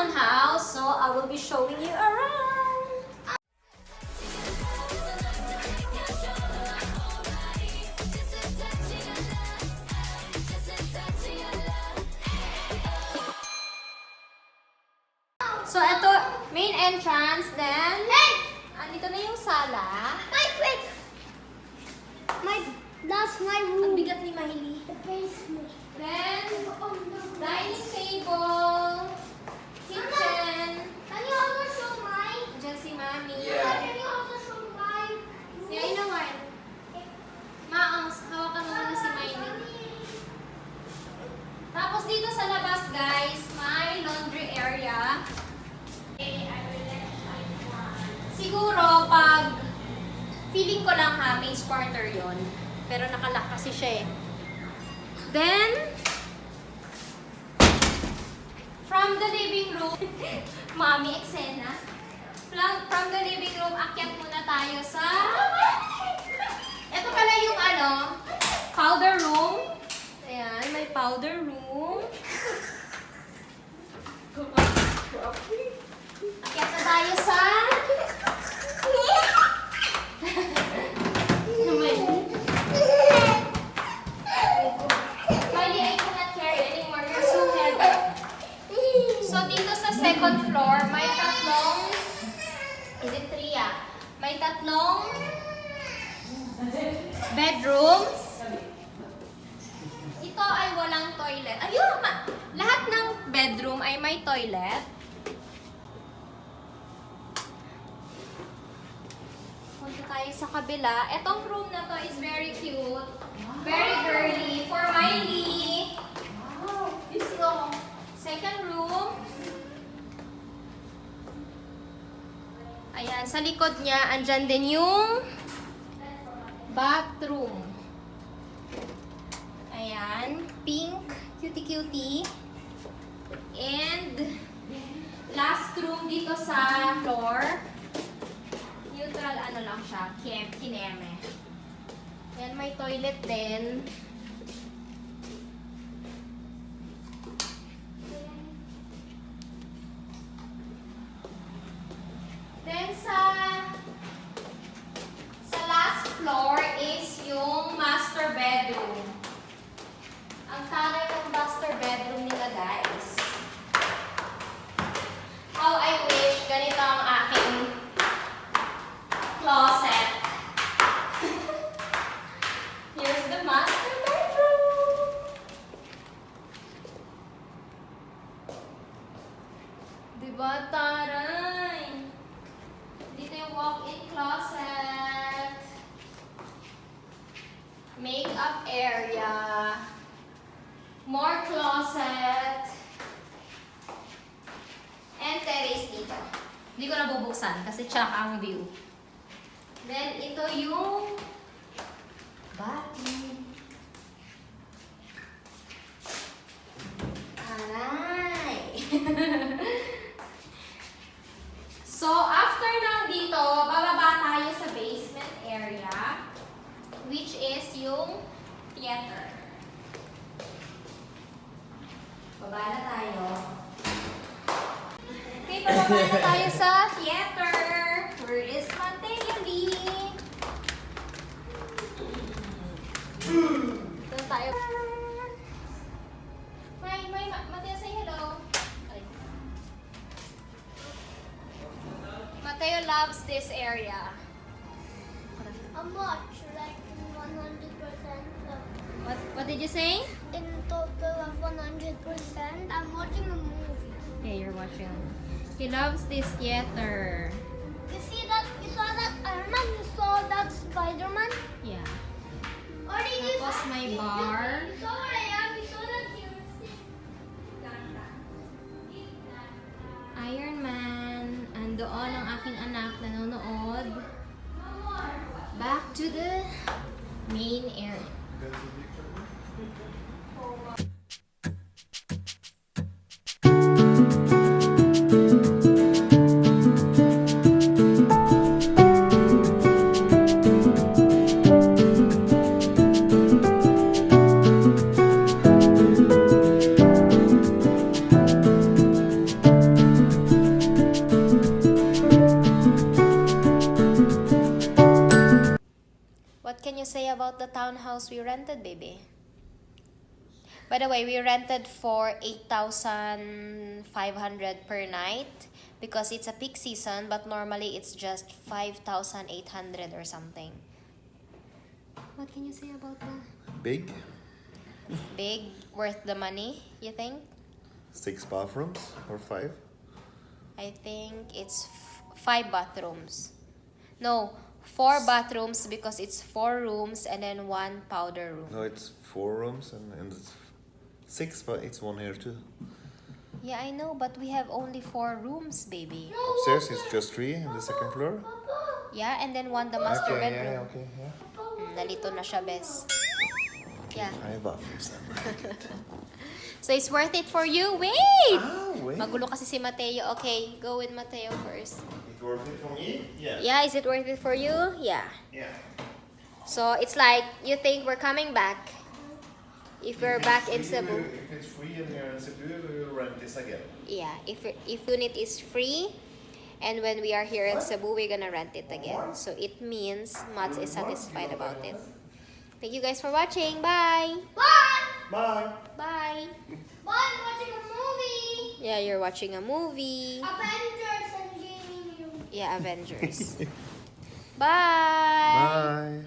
own house, so I will be showing you around. So, ito, main entrance, then, andito na yung sala. Wait! That's my Ang room. bigat ni Miley. The basement. Then, dining table, kitchen, Can you also show mine? dyan si Mami. Can you also show mine? Yeah, you know what? Maang, hawakan mo muna si Miley. Tapos dito sa labas, guys, may laundry area. Siguro, pag feeling ko lang ha, may starter yon. Pero nakalock kasi siya eh. Then, from the living room, Mami, eksena. From the living room, akyat muna tayo sa... Ito pala yung powder room. Ayan, may powder room. Akyat na tayo sa... Miley, I cannot carry anymore. You're so heavy. So, dito sa second floor, may tatlong... Is it 3 ah? May tatlong bedrooms. Ito ay walang toilet. Ayun! Lahat ng bedroom ay may toilet. Punta tayo sa kabila. Etong room na to is very cute. Very girly. For Miley. So, second room. Ayan, sa likod niya, andyan din yung bathroom. Ayan, pink, cutie-cutie. And last room dito sa floor. Neutral lang siya, kineme. Ayan, may toilet din. Then sa last floor is yung master bedroom. Ang taray ng master bedroom nila, guys. How I wish ganito ang aking closet. Here's the master bedroom. Diba, taray? Dito yung walk-in closet. Makeup area. More closet. And terrace dito. Hindi ko na bubuksan kasi check ang view. Then, ito yung bathroom. Aray! So, after ng dito, bababa tayo sa basement area, which is yung theater. Baba na tayo. Okay, bababa na tayo sa theater. Where is Mateo Lee? Doon tayo. Mateo, say hello. Mateo loves this area. How much? Like 100%? What did you say? In total of 100%. I'm watching a movie. Okay, you're watching. He loves this theater. You see that? You saw that Iron Man? You saw that Spider-Man? Yeah. Or did you Tapos may bar. You saw where I am? You saw that here? Iron Man. Andoon ang aking anak nanonood. Back to the main area. say about the townhouse we rented, baby? By the way, we rented for 8,500 per night because it's a peak season, but normally it's just 5,800 or something. What can you say about that? Big. Big, worth the money, you think? 6 bathrooms or 5? I think it's 5 bathrooms. No, 4 bathrooms because it's 4 rooms and then 1 powder room. No, it's 4 rooms and it's 6, but it's 1 here too. Yeah, I know, but we have only 4 rooms, baby. Upstairs is just 3 in the second floor. Yeah, and then 1 the master Okay, bedroom. yeah, okay, yeah. Nalito na siya, bes. Yeah. 5 bathrooms then. So it's worth it for you. Wait! Ah, wait. Magulo kasi si Mateo. Okay, go with Mateo first. It's worth it for me? Yeah. Yeah, is it worth it for you? Yeah. Yeah. So it's like you think we're coming back. If we're back in Cebu. If it's free and you're in Cebu, we will rent this again. Yeah, if unit is free, and when we are here in Cebu, we're gonna rent it again. So it means Mats is satisfied about it. Thank you guys for watching. Bye. Bye! Bye. Bye. Bye, I'm watching a movie. Yeah, you're watching a movie. Avengers and gaming you. Yeah, Avengers. Bye. Bye.